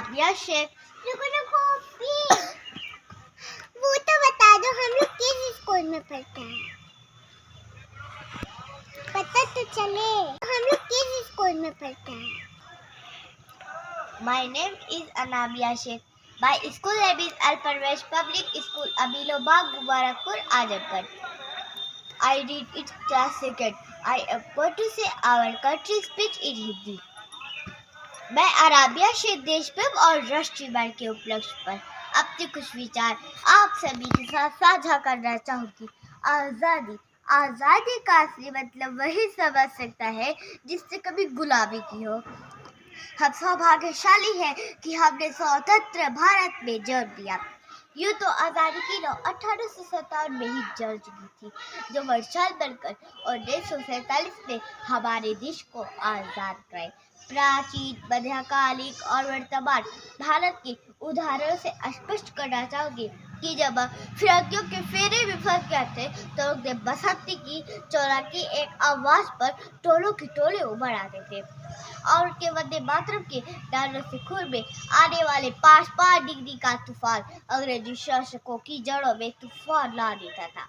अनाबिया शेख। वो तो बता दो, हम लोग किस स्कूल में पढ़ते हैं? पता तो चले, हम लोग किस स्कूल में पढ़ते हैं? My name is Anabia Sheikh. My school name is Al Parvesh Public School, Abilobag, Mubarakpur, Azamgarh. I read it class second. I am going to say our country speech in Hindi. मैं Arabia Sheikh देशप्रेम और राष्ट्रीय बाल के उपलक्ष्य पर अपने कुछ विचार आप सभी के साथ साझा करना चाहूंगी। आज़ादी। आज़ादी का असली मतलब वही समझ सकता है जिसने कभी गुलामी की हो। हम सौभाग्यशाली हैं कि हमने स्वतंत्र भारत में जन्म लिया। यूँ तो आज़ादी की लौ 1857 में ही जल चुकी थी, जो वर्षाल बनकर 1947 में हमारे देश को आज़ाद कराए। प्राचीन, मध्यकालिक और वर्तमान भारत के उदाहरणों से स्पष्ट करना चाहूँगी कि जब फिरंगियों के फेरे में फंस गए थे तो उनके बसंती की चौराकी एक आवाज पर टोलों की टोले उमड़ आते थे और उनके वंदे मातरम के नारों से खून में आने वाले 5 डिग्री का तूफान अंग्रेजी शासकों की जड़ों में तूफान ला देता था।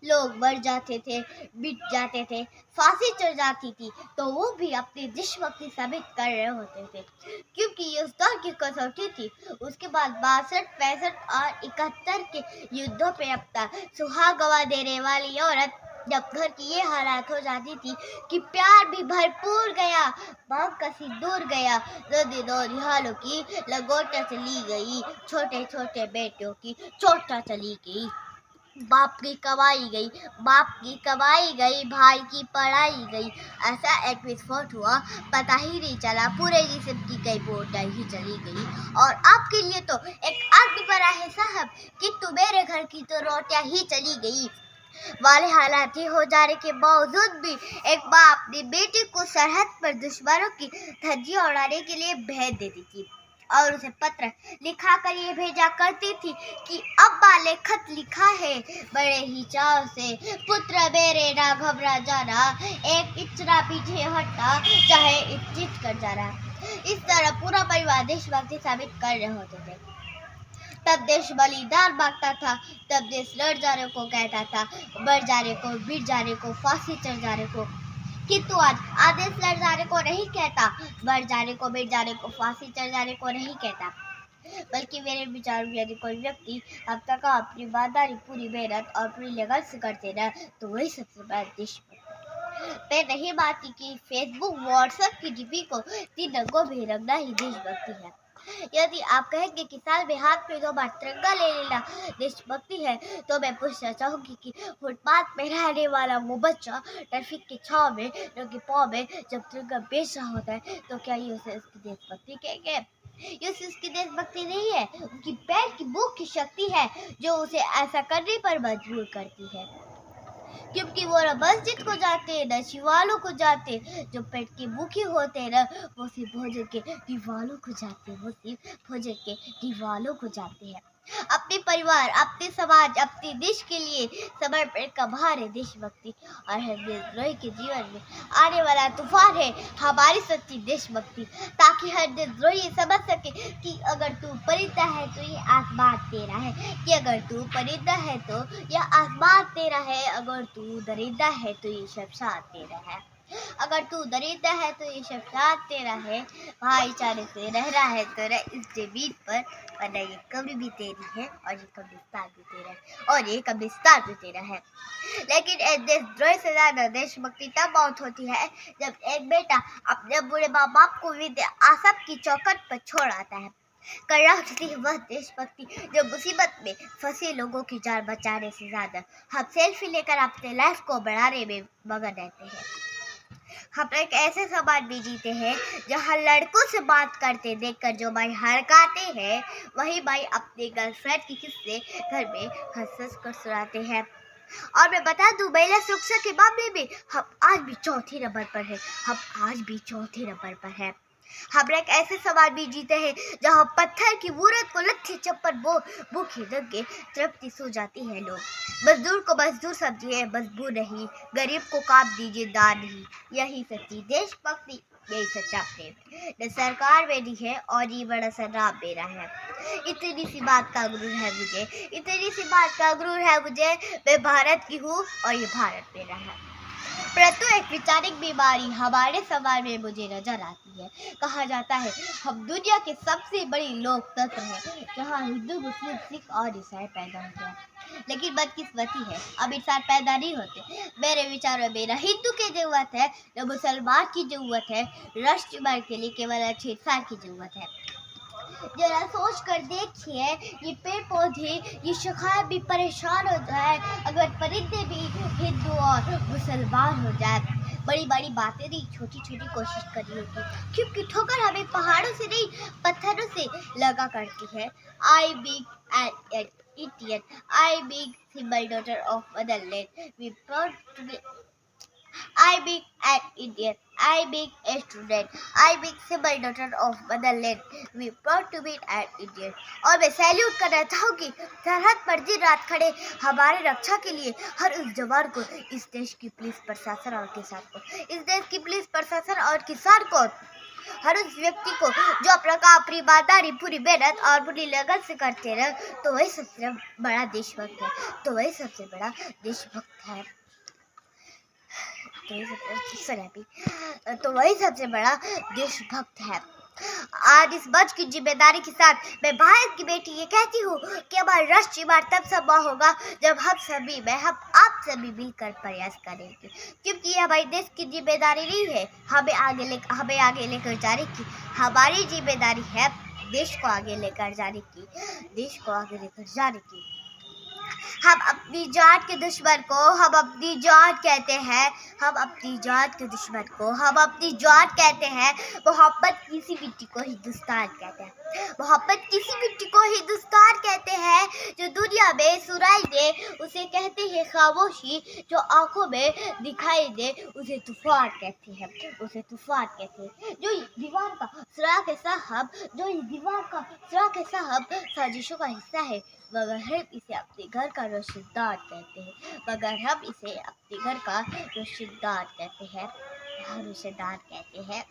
लोग मर जाते थे, मिट जाते थे, फांसी चढ़ जाती थी तो वो भी अपनी देशभक्ति साबित कर रहे होते थे, क्योंकि ये उस दौर की कसौटी थी। उसके बाद 62, 65 और 71 के युद्धों पे अपना सुहाग गवा देने वाली औरत जब घर की ये हालात हो जाती थी कि प्यार भी भरपूर गया, मांग का सिंदूर गया, नदी दो निहालों की लंगोटियां चली गई, छोटे छोटे बेटियों की चोटियां चली गई, बाप की कमाई गई, भाई की पढ़ाई गई। ऐसा एक विस्फोट हुआ, पता ही नहीं चला, पूरे जिस्म की कई बोटियां ही चली गई। और आपके लिए तो एक आग बड़ा है साहब कि तू मेरे घर की तो रोटियां ही चली गई वाले हालात ही हो जाने के बावजूद भी एक माँ अपनी बेटी को सरहद पर दुश्मनों की धज्जियां उड़ाने के लिए भेज देती थी और उसे पत्र लिखा कर ये भेजा करती थी कि अब्बा ने खत लिखा है बड़े ही चाव से, पुत्र मेरे ना घबरा जाना, एक इतना पीछे हटना चाहे इच्छित कर जाना। इस तरह पूरा परिवार देशभक्ति साबित कर रहे होते थे। तब देश बलिदान मांगता था, तब देश लड़ जाने को कहता था, मर जाने को, मिट जाने को, फांसी चढ़ जाने को। किंतु आज आदेश लड़ जाने को नहीं कहता, मर जाने को, मिट जाने को, फांसी चढ़ जाने को नहीं कहता, बल्कि मेरे विचार में यदि कोई व्यक्ति अब तक अपनी ईमानदारी, पूरी मेहनत और पूरी लगन से करते रहे तो वही सबसे बड़ा देशभक्ति। मैं नहीं मानती कि फेसबुक, व्हाट्सएप की डीपी को 3 रंगों में रंगना ही देशभक्ति है। यदि आप कहेंगे कि साल में हाथ में 2 बार तिरंगा ले लेना देशभक्ति है, तो मैं पूछना चाहूंगी कि फुटपाथ में रहने वाला वो बच्चा ट्रैफिक की छाव में, उनके पाँव में जब तिरंगा बेच रहा होता है तो क्या ये उसे उसकी देशभक्ति कहेंगे? ये उसकी देशभक्ति नहीं है, उनकी पैर की भूख की शक्ति है जो उसे ऐसा करने पर मजबूर करती है, क्योंकि वो न मस्जिद को जाते, न शिवालों को जाते, जो पेट के भूखे होते न वो सिर्फ भोजन के दीवालों को जाते हैं। अपने परिवार, अपने समाज, अपने देश के लिए समर्पण का भार है देशभक्ति, और हर देशद्रोही के जीवन में आने वाला तूफान है हमारी सच्ची देशभक्ति, ताकि हर देशद्रोही समझ सके कि अगर तू परिंदा है तो ये आसमान तेरा है, कि अगर तू परिंदा है तो यह आसमान तेरा है, अगर तू दरिंदा है तो ये शमशान तेरा है, अगर तू दरिंदा है तो ये शमशान तेरा है, भाईचारे से रहना है तो रह इस जमीन पर, वरना ये कब्र भी तेरी है और ये कब्रिस्तान भी तेरा है और ये कब्रिस्तान भी तेरा है। लेकिन देशद्रोह से ज्यादा देशभक्ति तब बहुत होती है जब एक बेटा अपने बुरे माँ बाप को विद्या आसब की चौखट पर छोड़ आता है। करना होती है वह देशभक्ति जो मुसीबत में फंसे लोगों की जान बचाने से ज्यादा हम सेल्फी लेकर अपने लाइफ को बढ़ाने में मगन रहते हैं। हम एक ऐसे समाज में जीते हैं जहाँ लड़कों से बात करते देखकर जो भाई हड़काते हैं, वही भाई अपने गर्लफ्रेंड की किस्से घर में हंस कर सुनाते हैं। और मैं बता दूं, महिला सुरक्षा के मामले में हम आज भी चौथे नंबर पर है। हम एक ऐसे समाज में जीते हैं जहाँ पत्थर की मूरत को लट्ठी चप्पल भूखे नंगे तृप्ति सो जाती है लोग। मजदूर को मजदूर समझिए, मजबूर नहीं, गरीब को काम दीजिए, दान नहीं। यही सच्ची देशभक्ति यही सच्चा प्रेम न सरकार मेरी है और ये बड़ा शराब मेरा है। इतनी सी बात का गुरूर है मुझे, इतनी सी बात का गुरूर है मुझे, मैं भारत की हूँ और ये भारत मेरा है। परंतु एक वैचारिक बीमारी हमारे समाज में मुझे नजर आती है। कहा जाता है हम दुनिया के सबसे बड़ी लोकतंत्र हैं, जहाँ हिंदू, मुस्लिम, सिख और ईसाई पैदा होते हैं। लेकिन बदकिस्मती है अब इंसान पैदा नहीं होते। मेरे विचारों में न हिंदू की जरूरत है न मुसलमान की जरूरत है, राष्ट्रवाद के लिए केवल अच्छे इंसान की जरूरत है। जरा सोच कर देखिए, ये पेड़ पौधे, ये शाखाएं भी परेशान हो जाए अगर परिंदे भी हिंदू और मुसलमान हो जाए। बड़ी बड़ी बातें नहीं, छोटी छोटी कोशिश करनी होगी, क्योंकि ठोकर हमें पहाड़ों से नहीं पत्थरों से लगा करती है। I big and Indian, I being symbol daughter of motherland, we proud to be. I being an Indian, I being a student, I being symbol daughter of motherland, we proud to be an Indian. और मैं salute करना चाहूँगी सरहद पर दिन रात खड़े हमारे रक्षा के लिए हर उस जवान को, इस देश की पुलिस प्रशासन और किसान को, इस देश की पुलिस प्रशासन और किसान को, हर उस व्यक्ति को जो अपना काम अपनी ईमानदारी, पूरी मेहनत और पूरी लगन से करते रहे, तो वही सबसे बड़ा देशभक्त है, तो वही सबसे बड़ा देशभक्त है, तो वही सबसे बड़ा देशभक्त है। आज इस मंच की जिम्मेदारी के साथ मैं भारत की बेटी ये कहती हूँ कि हमारा राष्ट्रीय मार्ग तब संभव होगा जब हम आप सभी मिलकर प्रयास करेंगे, क्योंकि ये हमारे देश की जिम्मेदारी नहीं है हमें आगे लेकर जाने की। हमारी जिम्मेदारी है देश को आगे लेकर जाने की। हम अपनी जात के दुश्मन को हम अपनी जात कहते हैं, मोहब्बत किसी मिट्टी को हिंदुस्तान कहते हैं, जो दुनिया में सुनाई दे उसे कहते हैं खामोशी, जो आंखों में दिखाई दे उसे तूफान कहते हैं, जो दीवार का सुराख साजिशों का हिस्सा है, मगर हम इसे अपने घर का रोशनदार कहते हैं।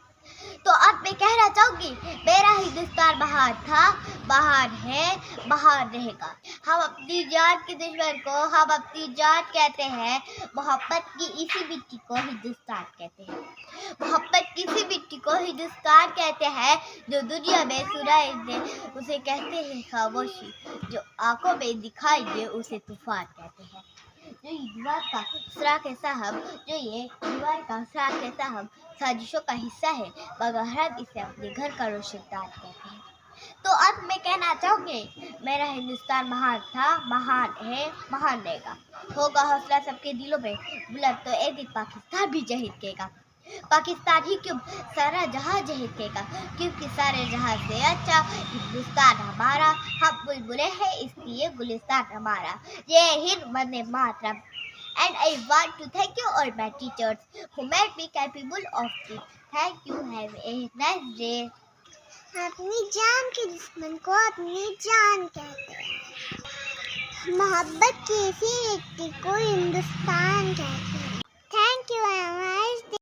तो अब मैं कहना चाहूँगी मेरा हिंदुस्तान महान था, महान है, महान रहेगा। हम अपनी जात के दुश्मन को हम अपनी जात कहते हैं, मोहब्बत की इसी मिट्टी को हिंदुस्तान कहते हैं, जो दुनिया में सुनाई दे उसे कहते हैं खामोशी, जो आंखों में दिखाई दे उसे तूफान कहते हैं। जो ये दीवार का साजिशों का हिस्सा है, मगर हम इसे अपने घर का रोशनदार कहते हैं। तो अब मैं कहना चाहूँगी मेरा हिंदुस्तान महान था, महान है, महान रहेगा। होगा हौसला सबके दिलों में बुलंद तो एक दिन पाकिस्तान भी जहेगा। पाकिस्तान ही क्यों, सारा जहां जहेगा, क्योंकि सारे जहां से अच्छा हिंदुस्तान हमारा। हम बुलबुले हैं इसलिए गुलिस्तान हमारा। जय Hind, Vande Mataram. And I want to thank you all my teachers who made me capable of this. Thank you. Have a nice day. अपनी जान के दुश्मन को अपनी जान कहते हैं, मोहब्बत की इसी मिट्टी को हिंदुस्तान कहते हैं। Thank you.